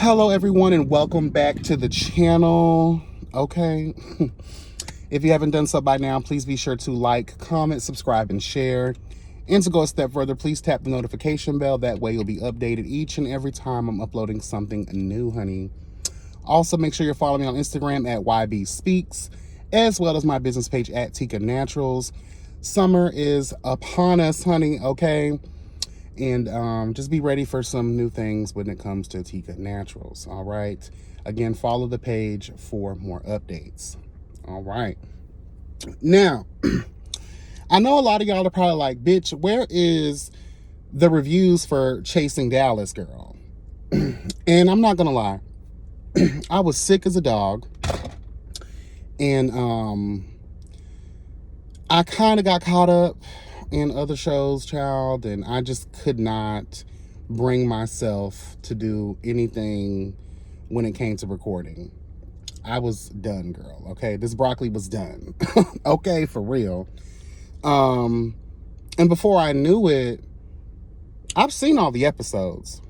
Hello everyone and welcome back to the channel. Okay. If you haven't done so by now, please be sure to like, comment, subscribe, and share. And to go a step further, please tap the notification bell. That way you'll be updated each and every time I'm uploading something new, honey. Also, make sure you're following me on Instagram at YB Speaks, as well as my business page at Tika Naturals. Summer is upon us, honey, okay? And just be ready for some new things when it comes to Tika Naturals, all right? Again, follow the page for more updates, all right? Now, I know a lot of y'all are probably like, bitch, where is the reviews for Chasing Dallas, girl? And I'm not gonna lie, I was sick as a dog, and I kind of got caught up in other shows, child, and I just could not bring myself to do anything when it came to recording. I was done, girl, okay? This broccoli was done, okay, for real. And before I knew it, I've seen all the episodes,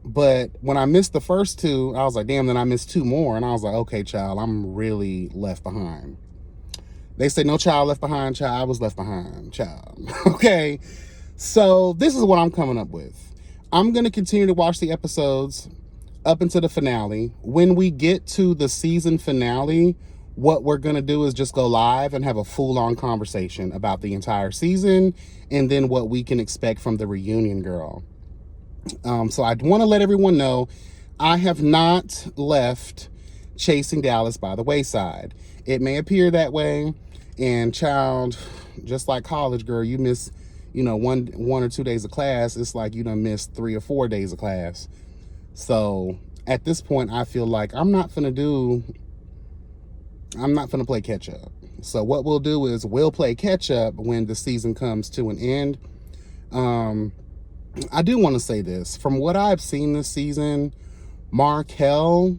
but when I missed the first two, I was like, damn, then I missed two more, and I was like, okay, child, I'm really left behind. They say no child left behind, child. I was left behind, child. Okay, so this is what I'm coming up with. I'm going to continue to watch the episodes up until the finale. When we get to the season finale, what we're going to do is just go live and have a full-on conversation about the entire season and then what we can expect from the reunion, girl. So I want to let everyone know I have not left Chasing Dallas by the wayside. It may appear that way, and child, just like college, girl, you miss, one or 2 days of class. It's like you done missed 3 or 4 days of class. So at this point, I feel like I'm not gonna play catch up. So what we'll do is we'll play catch up when the season comes to an end. I do want to say this. From what I've seen this season, Markel,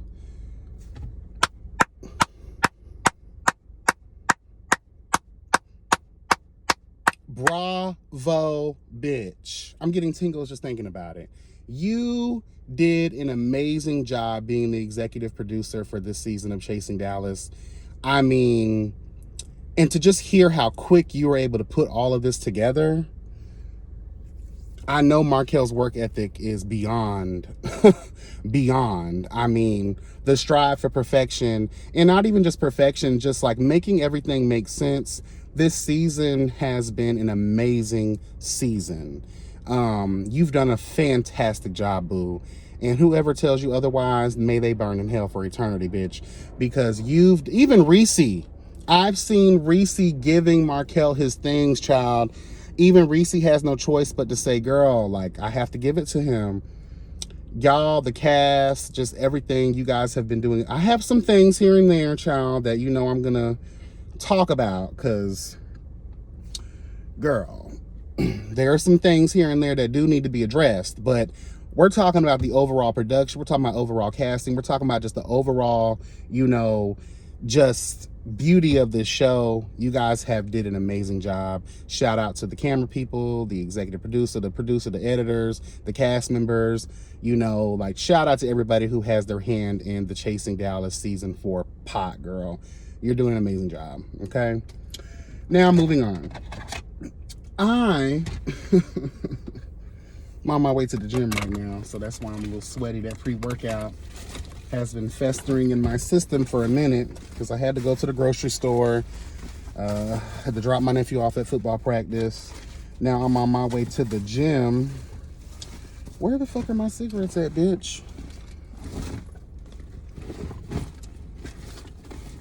bravo, bitch. I'm getting tingles just thinking about it. You did an amazing job being the executive producer for this season of Chasing Dallas. I mean, and to just hear how quick you were able to put all of this together, I know Markel's work ethic is beyond, beyond. I mean, the strive for perfection, and not even just perfection, just like making everything make sense. This season has been an amazing season. You've done a fantastic job, boo. And whoever tells you otherwise, may they burn in hell for eternity, bitch. Because even Reese, I've seen Reese giving Markel his things, child. Even Reese has no choice but to say, girl, like, I have to give it to him. Y'all, the cast, just everything you guys have been doing. I have some things here and there, child, that I'm gonna talk about, because, girl, there are some things here and there that do need to be addressed, but we're talking about the overall production. We're talking about overall casting. We're talking about just the overall, just beauty of this show. You guys have did an amazing job. Shout out to the camera people, the executive producer, the editors, the cast members, shout out to everybody who has their hand in the Chasing Dallas season 4 pot, girl. You're doing an amazing job, okay? Now, moving on. I'm on my way to the gym right now, so that's why I'm a little sweaty. That pre-workout has been festering in my system for a minute because I had to go to the grocery store. Had to drop my nephew off at football practice. Now I'm on my way to the gym. Where the fuck are my cigarettes at, bitch?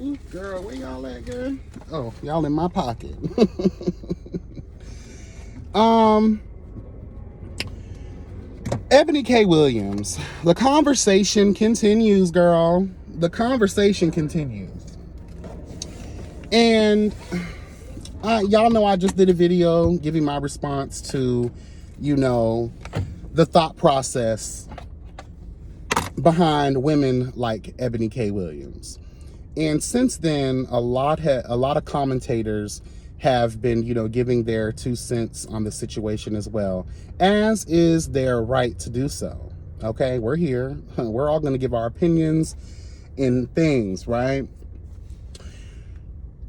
Ooh, girl, where y'all at, girl? Oh, y'all in my pocket. Eboni K. Williams. The conversation continues, girl. The conversation continues. And y'all know I just did a video giving my response to, the thought process behind women like Eboni K. Williams. And since then, a lot of commentators have been, giving their 2 cents on the situation as well, as is their right to do so. Okay, we're here. We're all going to give our opinions in things, right?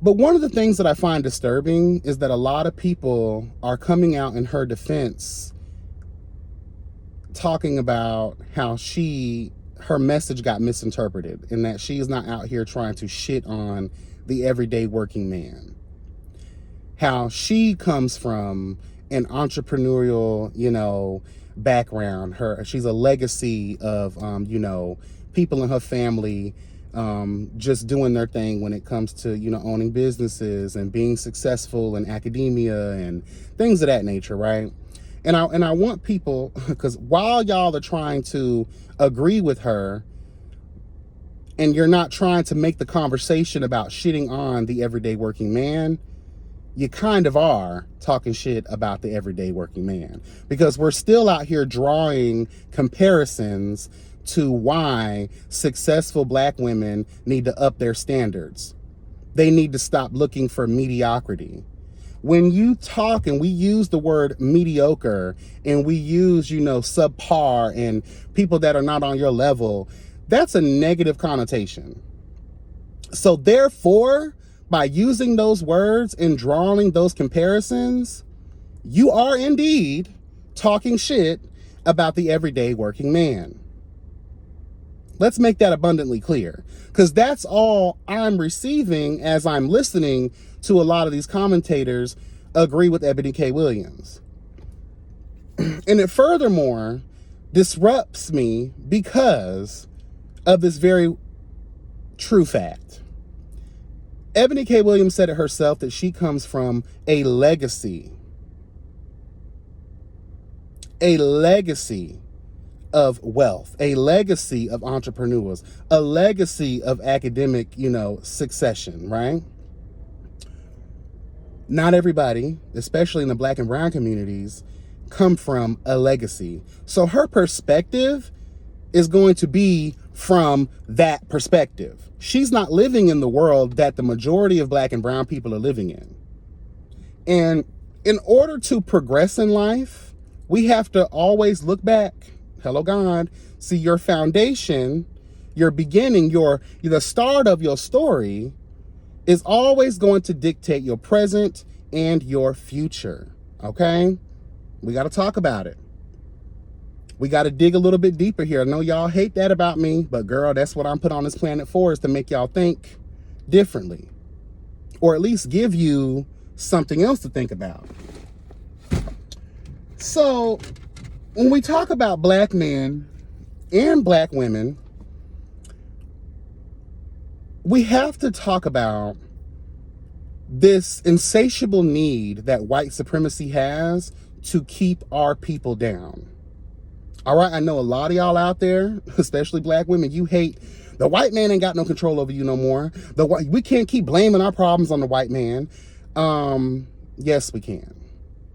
But one of the things that I find disturbing is that a lot of people are coming out in her defense talking about how her message got misinterpreted and that she is not out here trying to shit on the everyday working man. How she comes from an entrepreneurial, background. She's a legacy of, people in her family just doing their thing when it comes to, owning businesses and being successful in academia and things of that nature, right? And I want people, because while y'all are trying to agree with her and you're not trying to make the conversation about shitting on the everyday working man, you kind of are talking shit about the everyday working man, because we're still out here drawing comparisons to why successful black women need to up their standards. They need to stop looking for mediocrity. When you talk and we use the word mediocre and we use, subpar and people that are not on your level, that's a negative connotation. So therefore, by using those words and drawing those comparisons, you are indeed talking shit about the everyday working man. Let's make that abundantly clear, because that's all I'm receiving as I'm listening to a lot of these commentators agree with Eboni K. Williams. And it furthermore disrupts me because of this very true fact. Eboni K. Williams said it herself that she comes from a legacy of wealth, a legacy of entrepreneurs, a legacy of academic, succession, right? Not everybody, especially in the black and brown communities, come from a legacy. So her perspective is going to be from that perspective. She's not living in the world that the majority of black and brown people are living in. And in order to progress in life, we have to always look back. Hello, God. See, your foundation, your beginning, the start of your story is always going to dictate your present and your future. Okay? We got to talk about it. We got to dig a little bit deeper here. I know y'all hate that about me, but girl, that's what I'm put on this planet for, is to make y'all think differently, or at least give you something else to think about. So when we talk about black men and black women, we have to talk about this insatiable need that white supremacy has to keep our people down. All right, I know a lot of y'all out there, especially black women, you hate the white man ain't got no control over you no more. We can't keep blaming our problems on the white man. Yes, we can.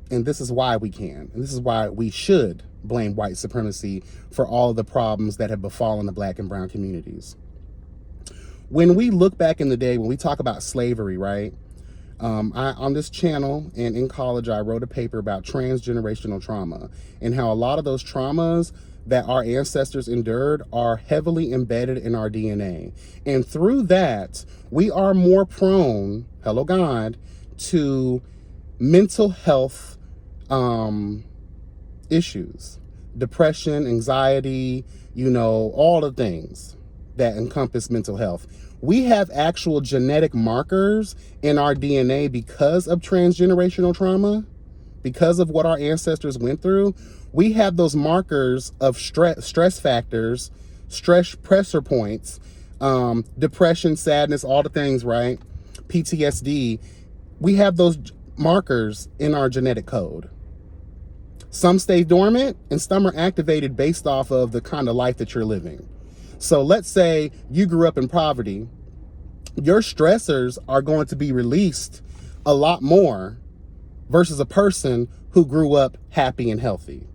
And this is why we can. And this is why we should blame white supremacy for all the problems that have befallen the black and brown communities. When we look back in the day, when we talk about slavery, right? On this channel and in college, I wrote a paper about transgenerational trauma and how a lot of those traumas that our ancestors endured are heavily embedded in our DNA. And through that, we are more prone, hello God, to mental health issues, depression, anxiety, all the things that encompass mental health. We have actual genetic markers in our DNA because of transgenerational trauma, because of what our ancestors went through. We have those markers of stress factors, stress pressure points, depression, sadness, all the things, right? PTSD. We have those markers in our genetic code. Some stay dormant and some are activated based off of the kind of life that you're living. So let's say you grew up in poverty. Your stressors are going to be released a lot more versus a person who grew up happy and healthy.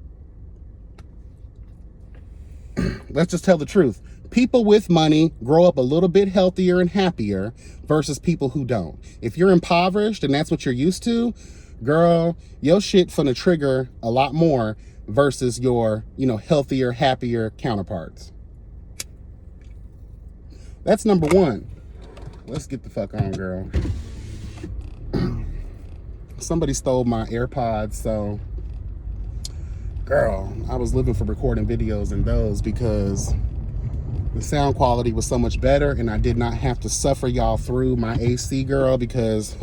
Let's just tell the truth. People with money grow up a little bit healthier and happier versus people who don't. If you're impoverished and that's what you're used to, girl, your shit finna trigger a lot more versus your, healthier, happier counterparts. That's number one. Let's get the fuck on, girl. Somebody stole my AirPods, so girl, I was living for recording videos in those because the sound quality was so much better and I did not have to suffer y'all through my AC, girl, because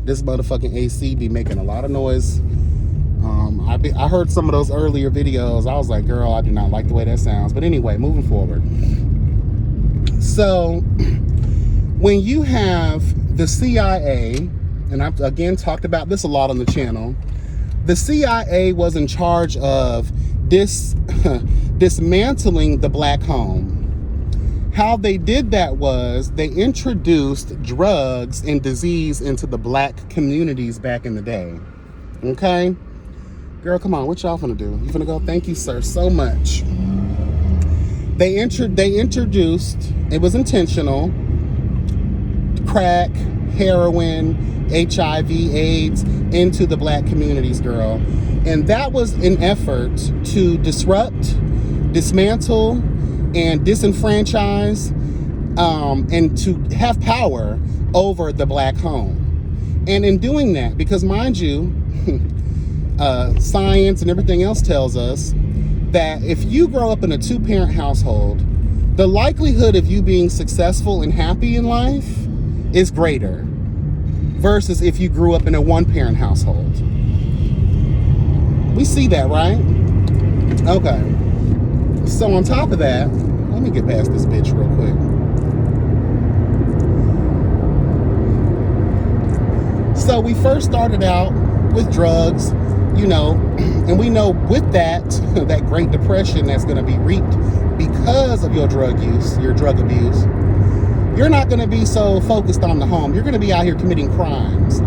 this motherfucking AC be making a lot of noise. I heard some of those earlier videos. I was like, girl, I do not like the way that sounds. But anyway, moving forward. So when you have the CIA, and I've again talked about this a lot on the channel, the CIA was in charge of dismantling the black home. How they did that was they introduced drugs and disease into the black communities back in the day. Okay? Girl, come on, what y'all finna do? You finna go? Thank you, sir, so much. They introduced, it was intentional, crack, heroin, HIV, AIDS into the black communities, girl. And that was an effort to disrupt, dismantle, and disenfranchise, and to have power over the black home. And in doing that, because mind you, science and everything else tells us that if you grow up in a two-parent household, the likelihood of you being successful and happy in life is greater versus if you grew up in a one-parent household. We see that, right? Okay. So on top of that, let me get past this bitch real quick. So we first started out with drugs, and we know with that Great Depression that's going to be reaped because of your drug use, your drug abuse, you're not going to be so focused on the home. You're going to be out here committing crimes,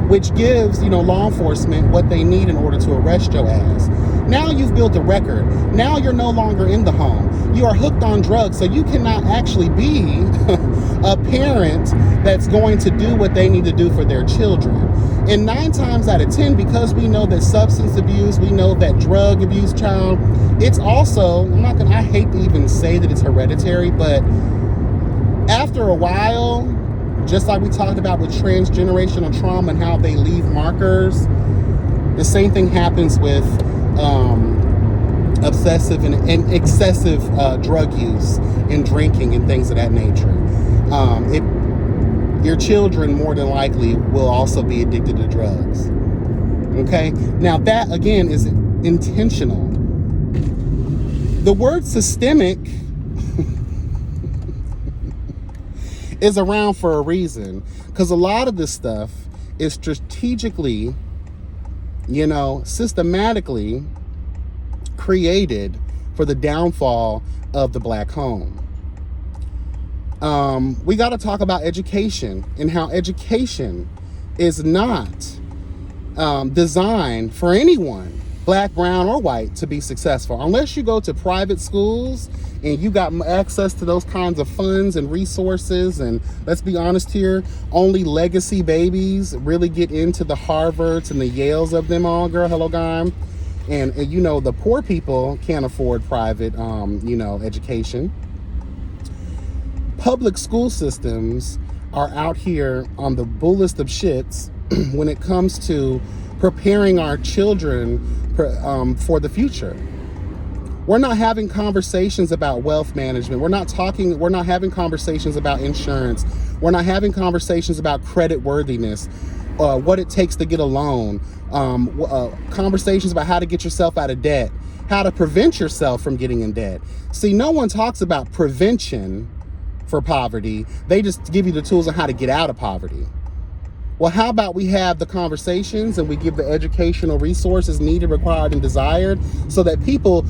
which gives, law enforcement what they need in order to arrest your ass. Now you've built a record. Now you're no longer in the home. You are hooked on drugs, so you cannot actually be a parent that's going to do what they need to do for their children. And 9 times out of 10, because we know that substance abuse, we know that drug abuse, child, it's also, I hate to even say that it's hereditary, but after a while, just like we talked about with transgenerational trauma and how they leave markers, the same thing happens with obsessive and excessive drug use and drinking and things of that nature. Your children more than likely will also be addicted to drugs. Okay? Now that, again, is intentional. The word systemic is around for a reason, because a lot of this stuff is strategically, systematically created for the downfall of the black home. We got to talk about education and how education is not designed for anyone, black, brown, or white, to be successful. Unless you go to private schools and you got access to those kinds of funds and resources. And let's be honest here, only legacy babies really get into the Harvards and the Yales of them all, girl. Hello, guy. And the poor people can't afford private, education. Public school systems are out here on the bullest of shits when it comes to preparing our children for the future. We're not having conversations about wealth management. We're not having conversations about insurance. We're not having conversations about credit worthiness, what it takes to get a loan, conversations about how to get yourself out of debt, how to prevent yourself from getting in debt. See, no one talks about prevention for poverty. They just give you the tools on how to get out of poverty. Well, how about we have the conversations and we give the educational resources needed, required, and desired so that people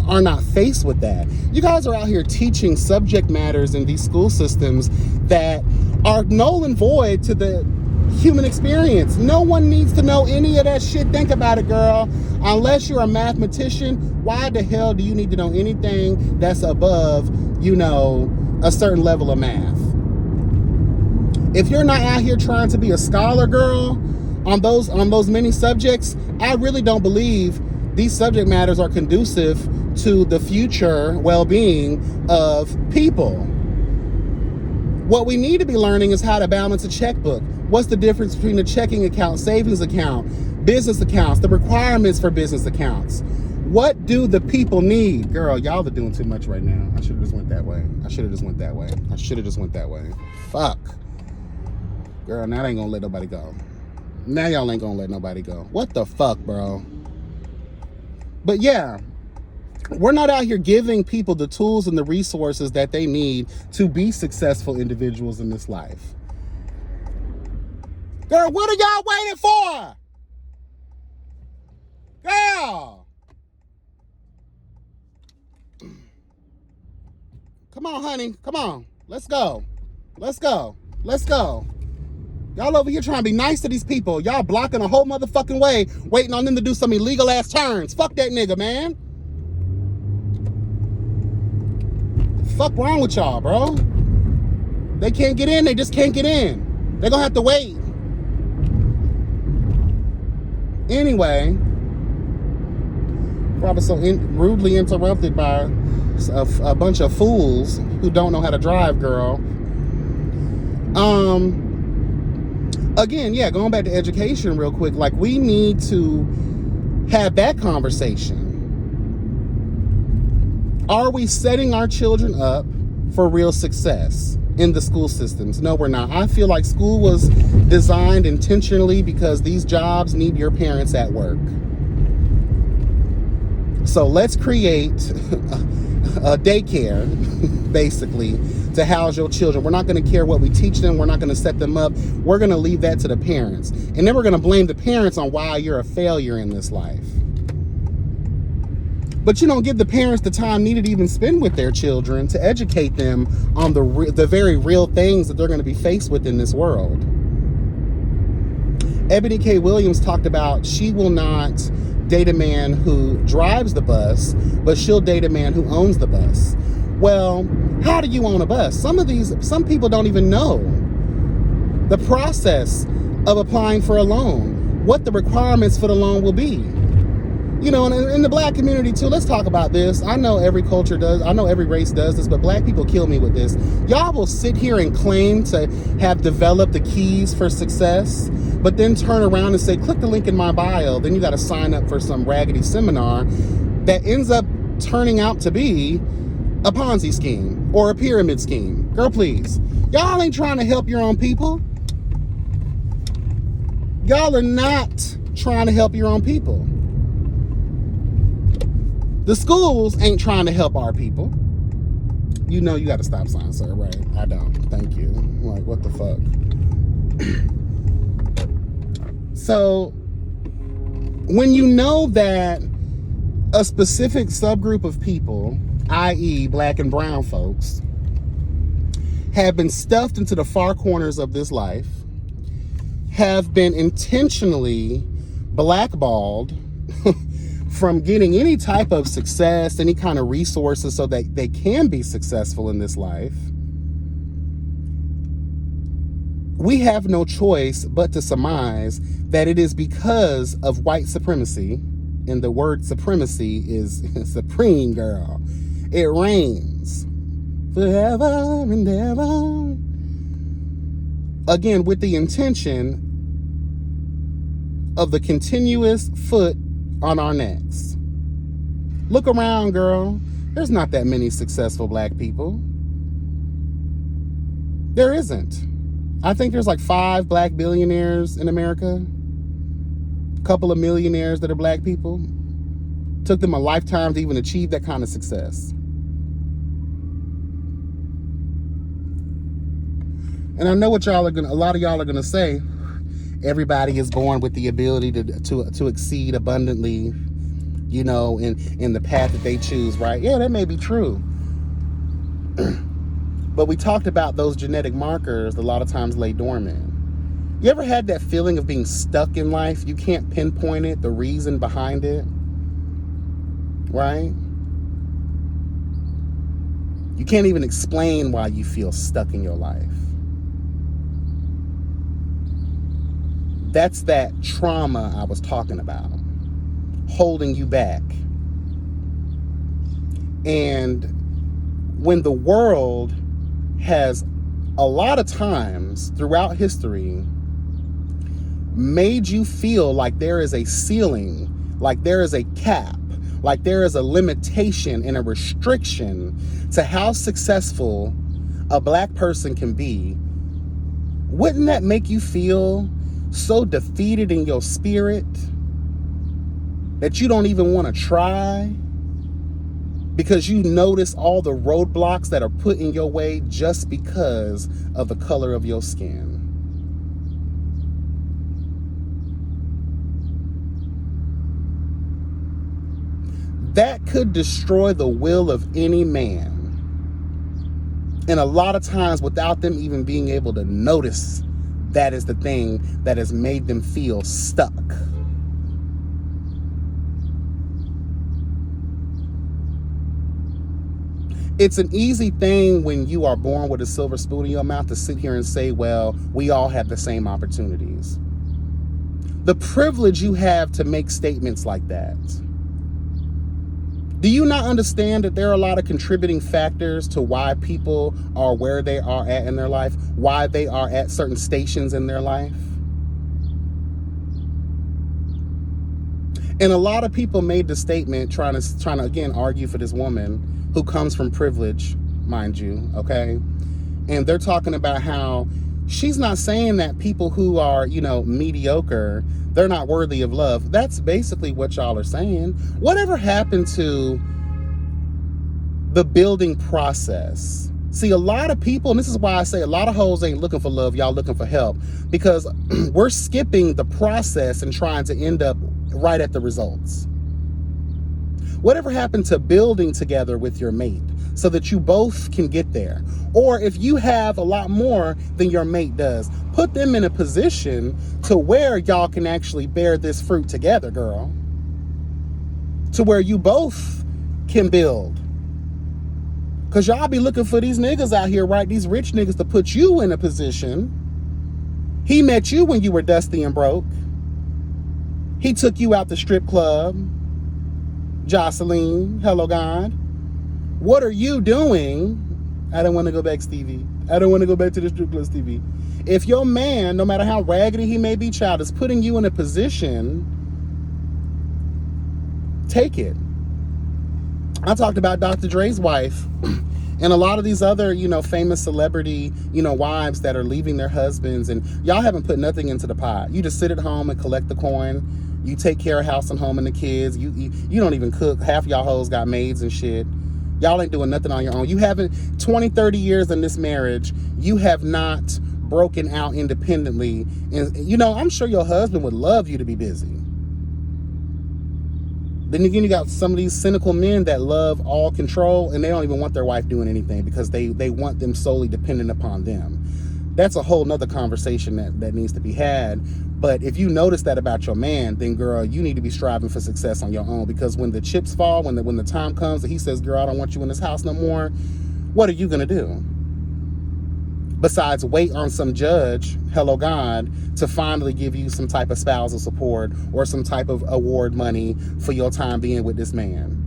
are not faced with that. You guys are out here teaching subject matters in these school systems that are null and void to the human experience. No one needs to know any of that shit. Think about it, girl. Unless you're a mathematician, why the hell do you need to know anything that's above, a certain level of math? If you're not out here trying to be a scholar, girl, on those many subjects, I really don't believe these subject matters are conducive to the future well-being of people. What we need to be learning is how to balance a checkbook. What's the difference between a checking account, savings account, business accounts, the requirements for business accounts? What do the people need? Girl, y'all are doing too much right now. I should have just went that way. I should have just went that way. Fuck. Girl, now they ain't gonna let nobody go. Now y'all ain't gonna let nobody go. What the fuck, bro? But yeah, we're not out here giving people the tools and the resources that they need to be successful individuals in this life. Girl, what are y'all waiting for? Girl. Come on, honey. Come on. Let's go. Let's go. Let's go. Y'all over here trying to be nice to these people. Y'all blocking a whole motherfucking way, waiting on them to do some illegal ass turns. Fuck that nigga, man. The fuck wrong with y'all, bro? They can't get in. They just can't get in. They're gonna have to wait. Anyway, probably so rudely interrupted by a bunch of fools who don't know how to drive, girl. Again, yeah, going back to education real quick, like we need to have that conversation. Are we setting our children up for real success in the school systems? No, we're not. I feel like school was designed intentionally because these jobs need your parents at work. So let's create a daycare, basically, to house your children. We're not going to care what we teach them. We're not going to set them up. We're going to leave that to the parents. And then we're going to blame the parents on why you're a failure in this life. But you don't give the parents the time needed to even spend with their children to educate them on the very real things that they're going to be faced with in this world. Eboni K. Williams talked about she will not date a man who drives the bus, but she'll date a man who owns the bus. Well, how do you own a bus? Some people don't even know the process of applying for a loan, what the requirements for the loan will be. You know, and in the black community too, let's talk about this. I know every culture does, I know every race does this, but black people kill me with this. Y'all will sit here and claim to have developed the keys for success, but then turn around and say, click the link in my bio. Then you got to sign up for some raggedy seminar that ends up turning out to be a Ponzi scheme or a pyramid scheme. Girl, please. Y'all ain't trying to help your own people. Y'all are not trying to help your own people. The schools ain't trying to help our people. You know you got a stop sign, sir, right? I don't. Thank you. Like, what the fuck? So, when you know that a specific subgroup of people, i.e. black and brown folks, have been stuffed into the far corners of this life, have been intentionally blackballed from getting any type of success, any kind of resources so that they can be successful in this life, we have no choice but to surmise that it is because of white supremacy, and the word supremacy is supreme, girl. It reigns forever and ever. Again, with the intention of the continuous foot on our necks. Look around, girl. There's not that many successful black people. There isn't. I think there's like 5 black billionaires in America. A couple of millionaires that are black people. Took them a lifetime to even achieve that kind of success. And I know what a lot of y'all are gonna say. Everybody is born with the ability to exceed abundantly, you know, in the path that they choose, right? Yeah, that may be true. But we talked about those genetic markers a lot of times lay dormant. You ever had that feeling of being stuck in life? You can't pinpoint it, the reason behind it, right? You can't even explain why you feel stuck in your life. That's that trauma I was talking about. holding you back. And when the world has a lot of times throughout history made you feel like there is a ceiling, like there is a cap, like there is a limitation and a restriction to how successful a black person can be, wouldn't that make you feel so defeated in your spirit that you don't even want to try? Because you notice all the roadblocks that are put in your way just because of the color of your skin. That could destroy the will of any man. And a lot of times without them even being able to notice, that is the thing that has made them feel stuck. It's an easy thing when you are born with a silver spoon in your mouth to sit here and say, well, we all have the same opportunities. The privilege you have to make statements like that. Do you not understand that there are a lot of contributing factors to why people are where they are at in their life, why they are at certain stations in their life? And a lot of people made the statement trying to again argue for this woman who comes from privilege, mind you, okay? And they're talking about how she's not saying that people who are, mediocre, they're not worthy of love. That's basically what y'all are saying. Whatever happened to the building process? See, a lot of people, and this is why I say a lot of hoes ain't looking for love, y'all looking for help, because we're skipping the process and trying to end up right at the results. Whatever happened to building together with your mate so that you both can get there? Or if you have a lot more than your mate does, put them in a position to where y'all can actually bear this fruit together, girl. To where you both can build. Because y'all be looking for these niggas out here, right? These rich niggas to put you in a position. He met you when you were dusty and broke. He took you out the strip club. Jocelyn, hello God. What are you doing? I don't want to go back, Stevie. I don't want to go back to the strip club, Stevie. If your man, no matter how raggedy he may be, child, is putting you in a position, take it. I talked about Dr. Dre's wife and a lot of these other, famous celebrity, wives that are leaving their husbands, and y'all haven't put nothing into the pot. You just sit at home and collect the coin. You take care of house and home and the kids. You don't even cook. Half y'all hoes got maids and shit. Y'all ain't doing nothing on your own. You haven't, 20, 30 years in this marriage, you have not broken out independently. And, I'm sure your husband would love you to be busy. Then again, you got some of these cynical men that love all control, and they don't even want their wife doing anything because they want them solely dependent upon them. That's a whole nother conversation that needs to be had. But if you notice that about your man, then girl, you need to be striving for success on your own, because when the chips fall, when the time comes that he says, girl, I don't want you in this house no more, what are you gonna do? Besides wait on some judge, hello God, to finally give you some type of spousal support or some type of award money for your time being with this man.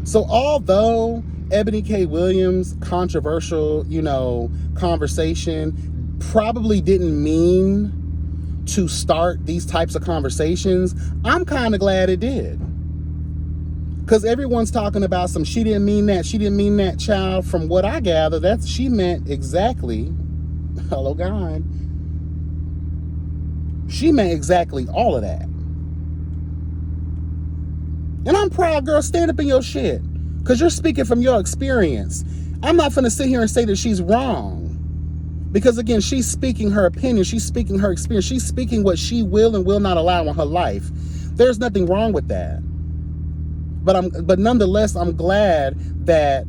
So although Eboni K. Williams' controversial, conversation probably didn't mean to start these types of conversations, I'm kind of glad it did. Because everyone's talking about she didn't mean that, child. From what I gather, she meant exactly, hello God, she meant exactly all of that. And I'm proud, girl, stand up in your shit, because you're speaking from your experience. I'm not finna sit here and say that she's wrong, because again, she's speaking her opinion, she's speaking her experience, she's speaking what she will and will not allow in her life. There's nothing wrong with that. But nonetheless, I'm glad that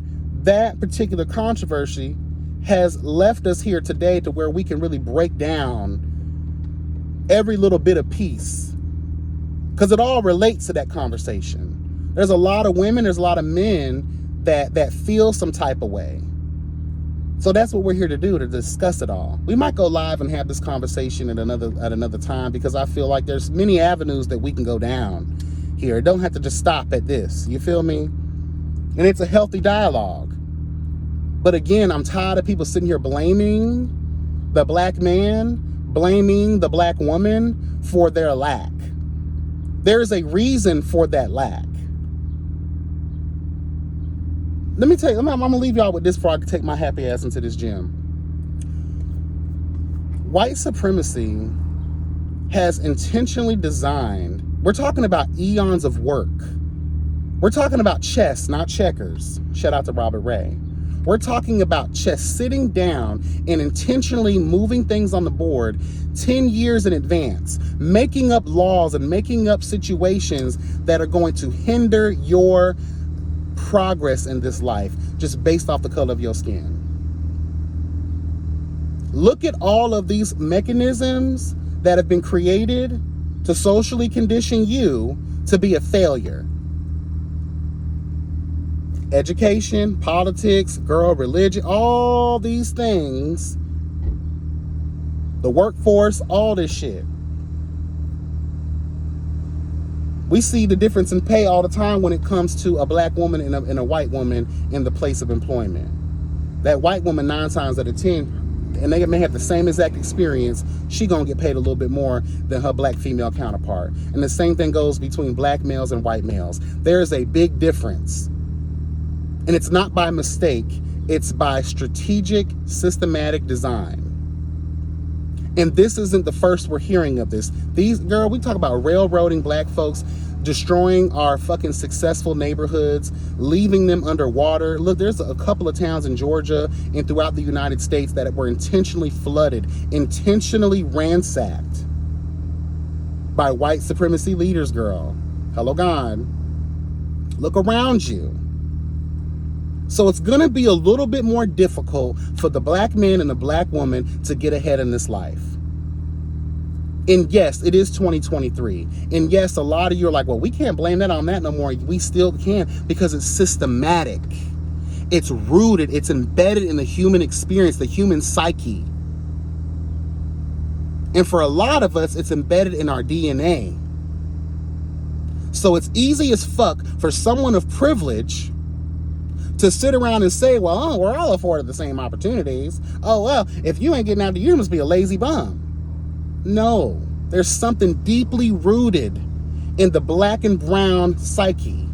particular controversy has left us here today to where we can really break down every little bit of piece, because it all relates to that conversation. There's a lot of women, there's a lot of men that feel some type of way. So that's what we're here to do, to discuss it all. We might go live and have this conversation at another time, because I feel like there's many avenues that we can go down here. It don't have to just stop at this. You feel me? And it's a healthy dialogue. But again, I'm tired of people sitting here blaming the black man, blaming the black woman for their lack. There's a reason for that lack. Let me tell you, I'm gonna leave y'all with this before I can take my happy ass into this gym. White supremacy has intentionally designed, we're talking about eons of work. We're talking about chess, not checkers. Shout out to Robert Ray. We're talking about chess, sitting down and intentionally moving things on the board 10 years in advance, making up laws and making up situations that are going to hinder your progress in this life just based off the color of your skin. Look at all of these mechanisms that have been created to socially condition you to be a failure. Education, politics, religion, all these things, the workforce, all this shit. We see the difference in pay all the time when it comes to a black woman and a white woman in the place of employment. That white woman, 9 times out of 10, and they may have the same exact experience, she gonna get paid a little bit more than her black female counterpart. And the same thing goes between black males and white males. There is a big difference. And it's not by mistake, it's by strategic, systematic design. And this isn't the first we're hearing of this. We talk about railroading black folks, destroying our fucking successful neighborhoods, leaving them underwater. Look, there's a couple of towns in Georgia and throughout the United States that were intentionally flooded, intentionally ransacked by white supremacy leaders, girl. Hello, God. Look around you. So it's going to be a little bit more difficult for the black man and the black woman to get ahead in this life. And yes, it is 2023. And yes, a lot of you are like, well, we can't blame that on that no more. We still can, because it's systematic. It's rooted. It's embedded in the human experience, the human psyche. And for a lot of us, it's embedded in our DNA. So it's easy as fuck for someone of privilege to sit around and say, well, we're all afforded the same opportunities. Oh, well, if you ain't getting out, you must be a lazy bum. No, there's something deeply rooted in the black and brown psyche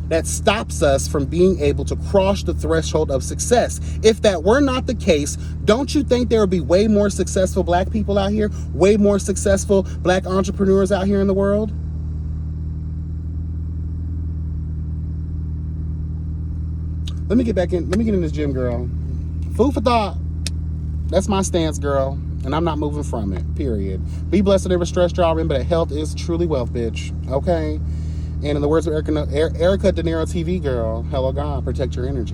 that stops us from being able to cross the threshold of success. If that were not the case, don't you think there would be way more successful black people out here, way more successful black entrepreneurs out here in the world? Let me get in this gym, girl. Food for thought. That's my stance, girl. And I'm not moving from it, period. Be blessed and never stressed, y'all. Remember that health is truly wealth, bitch. Okay? And in the words of Erica De Niro TV, girl, hello, God, protect your energy.